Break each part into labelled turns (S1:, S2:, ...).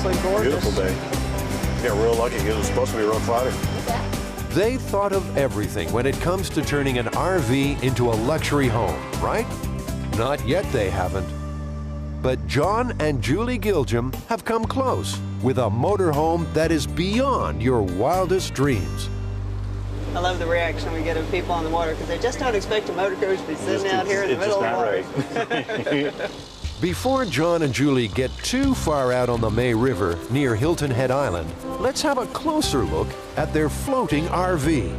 S1: absolutely gorgeous.
S2: Beautiful day. We got real lucky. It was supposed to be real cloudy.
S3: They thought of everything when it comes to turning an RV into a luxury home, right? Not yet they haven't. But John and Julie Gilgum have come close with a motorhome that is beyond your wildest dreams.
S1: I love the reaction we get of people on the water because they just don't expect a motor coach to be sitting out here in the middle of the water.
S3: Before John and Julie get too far out on the May River near Hilton Head Island, let's have a closer look at their floating RV.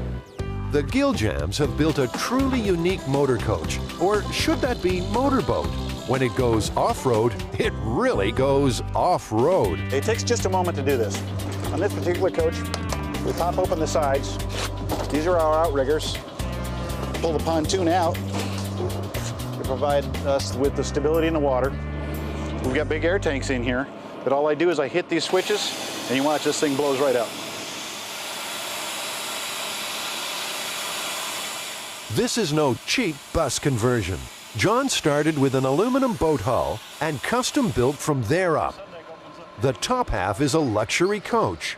S3: The Gilgums have built a truly unique motor coach, or should that be motorboat? When it goes off-road, it really goes off-road.
S2: It takes just a moment to do this. On this particular coach, we pop open the sides. These are our outriggers. Pull the pontoon out to provide us with the stability in the water. We've got big air tanks in here, but all I do is I hit these switches, and you watch, this thing blows right out.
S3: This is no cheap bus conversion. John started with an aluminum boat hull and custom built from there up. The top half is a luxury coach.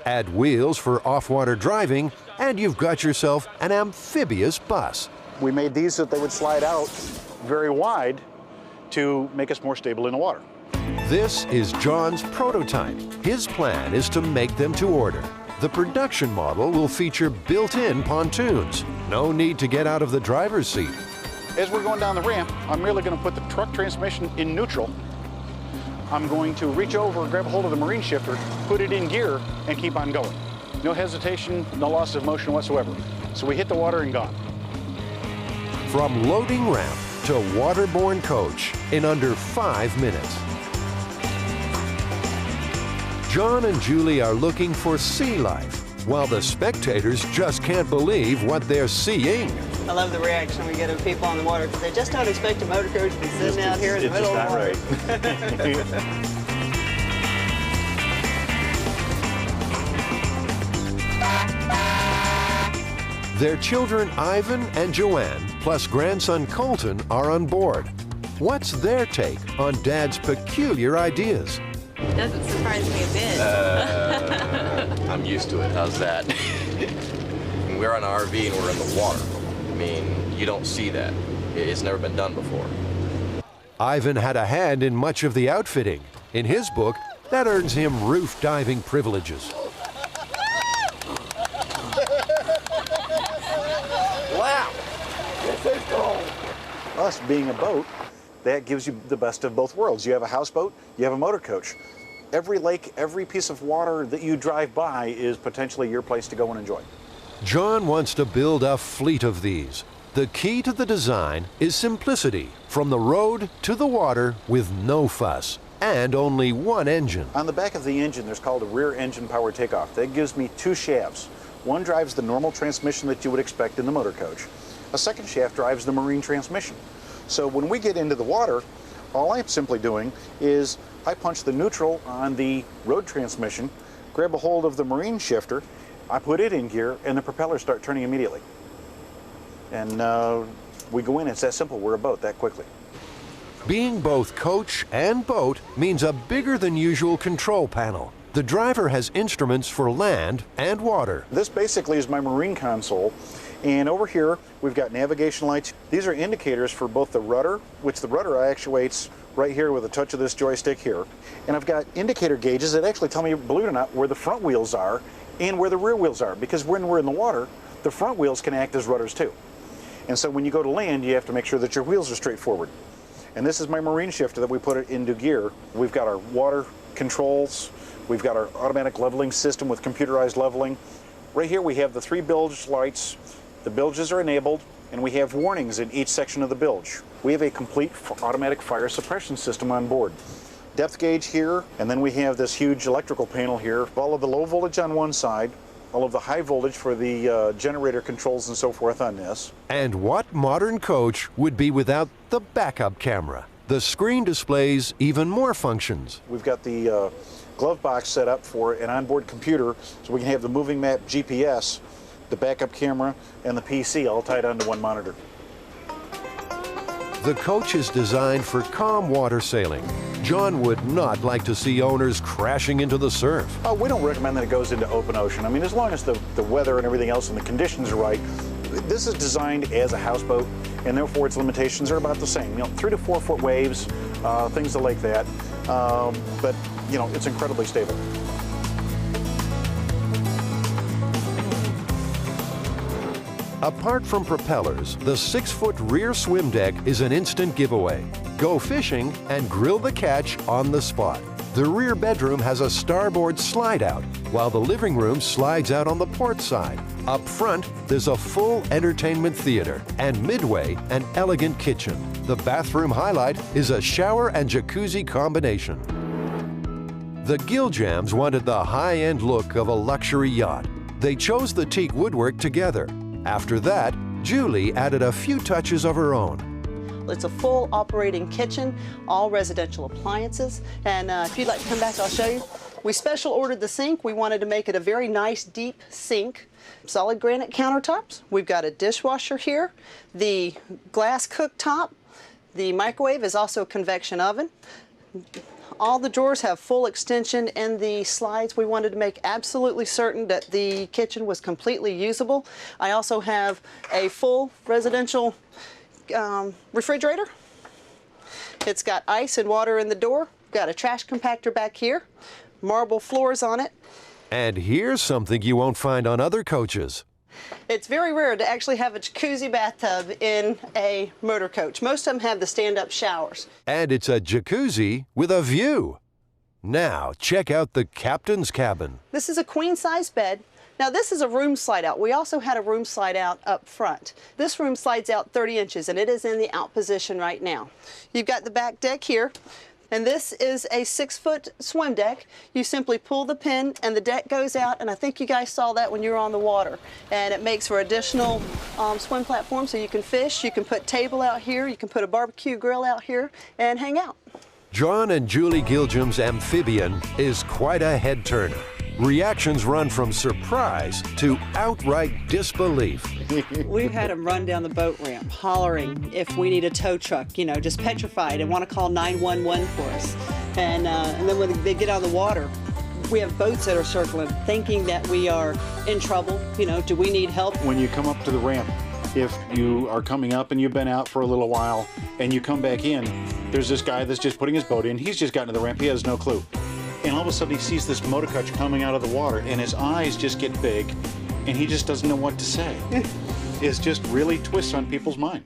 S3: Add wheels for off-water driving, and you've got yourself an amphibious bus.
S2: We made these so that they would slide out very wide to make us more stable in the water.
S3: This is John's prototype. His plan is to make them to order. The production model will feature built-in pontoons. No need to get out of the driver's seat.
S2: As we're going down the ramp, I'm merely going to put the truck transmission in neutral. I'm going to reach over, grab a hold of the marine shifter, put it in gear, and keep on going. No hesitation, no loss of motion whatsoever. So we hit the water and gone.
S3: From loading ramp to waterborne coach in under 5 minutes. John and Julie are looking for sea life, while the spectators just can't believe what they're seeing.
S1: I love the reaction we get of people on the water because they just don't expect a motor coach to be sitting out here in the middle of the water.
S3: Their children Ivan and Joanne, plus grandson Colton, are on board. What's their take on Dad's peculiar ideas?
S4: Doesn't surprise me a bit.
S5: I'm used to it. How's that? We're on an RV and we're in the water. I mean, you don't see that. It's never been done before.
S3: Ivan had a hand in much of the outfitting. In his book, that earns him roof diving privileges.
S2: Wow! Us being a boat, that gives you the best of both worlds. You have a houseboat, you have a motor coach. Every lake, every piece of water that you drive by is potentially your place to go and enjoy.
S3: John wants to build a fleet of these. The key to the design is simplicity, from the road to the water with no fuss, and only one engine.
S2: On the back of the engine, there's called a rear engine power takeoff. That gives me 2 shafts. One drives the normal transmission that you would expect in the motor coach. A second shaft drives the marine transmission. So when we get into the water, all I'm simply doing is I punch the neutral on the road transmission, grab a hold of the marine shifter, I put it in gear, and the propellers start turning immediately. And we go in, it's that simple, we're a boat that quickly.
S3: Being both coach and boat means a bigger than usual control panel. The driver has instruments for land and water.
S2: This basically is my marine console, and over here we've got navigation lights. These are indicators for both the rudder, which the rudder actuates right here with a touch of this joystick here. And I've got indicator gauges that actually tell me, believe it or not, where the front wheels are and where the rear wheels are, because when we're in the water, the front wheels can act as rudders too. And so when you go to land, you have to make sure that your wheels are straight forward. And this is my marine shifter that we put it into gear. We've got our water controls, we've got our automatic leveling system with computerized leveling. Right here we have the 3 bilge lights. The bilges are enabled, and we have warnings in each section of the bilge. We have a complete automatic fire suppression system on board. Depth gauge here, and then we have this huge electrical panel here. All of the low voltage on one side, all of the high voltage for the generator controls and so forth on this.
S3: And what modern coach would be without the backup camera? The screen displays even more functions.
S2: We've got the glove box set up for an onboard computer, so we can have the moving map GPS, the backup camera, and the PC all tied onto one monitor.
S3: The coach is designed for calm water sailing. John would not like to see owners crashing into the surf.
S2: Oh, we don't recommend that it goes into open ocean. I mean, as long as the weather and everything else and the conditions are right. This is designed as a houseboat, and therefore its limitations are about the same. You know, 3 to 4 foot waves, things like that. But, you know, it's incredibly stable.
S3: Apart from propellers, the 6-foot rear swim deck is an instant giveaway. Go fishing and grill the catch on the spot. The rear bedroom has a starboard slide out, while the living room slides out on the port side. Up front, there's a full entertainment theater, and midway, an elegant kitchen. The bathroom highlight is a shower and jacuzzi combination. The Giljams wanted the high-end look of a luxury yacht. They chose the teak woodwork together. After that, Julie added a few touches of her own.
S1: It's a full operating kitchen, all residential appliances. And if you'd like to come back, I'll show you. We special ordered the sink. We wanted to make it a very nice, deep sink. Solid granite countertops. We've got a dishwasher here, the glass cooktop. The microwave is also a convection oven. All the drawers have full extension, and the slides, we wanted to make absolutely certain that the kitchen was completely usable. I also have a full residential refrigerator. It's got ice and water in the door. Got a trash compactor back here, marble floors on it.
S3: And here's something you won't find on other coaches.
S1: It's very rare to actually have a jacuzzi bathtub in a motor coach. Most of them have the stand-up showers.
S3: And it's a jacuzzi with a view. Now, check out the captain's cabin.
S1: This is a queen-size bed. Now, this is a room slide-out. We also had a room slide-out up front. This room slides out 30 inches, and it is in the out position right now. You've got the back deck here. And this is a 6-foot swim deck. You simply pull the pin and the deck goes out, and I think you guys saw that when you were on the water. And it makes for additional swim platform, so you can fish, you can put table out here, you can put a barbecue grill out here and hang out.
S3: John and Julie Giljam's amphibian is quite a head-turner. Reactions run from surprise to outright disbelief.
S1: We've had them run down the boat ramp, hollering if we need a tow truck, you know, just petrified and want to call 911 for us. And then when they get out of the water, we have boats that are circling, thinking that we are in trouble. You know, do we need help?
S2: When you come up to the ramp, if you are coming up and you've been out for a little while and you come back in, there's this guy that's just putting his boat in. He's just gotten to the ramp. He has no clue. And all of a sudden he sees this motor coach coming out of the water, and his eyes just get big, and he just doesn't know what to say. It just really twists on people's mind.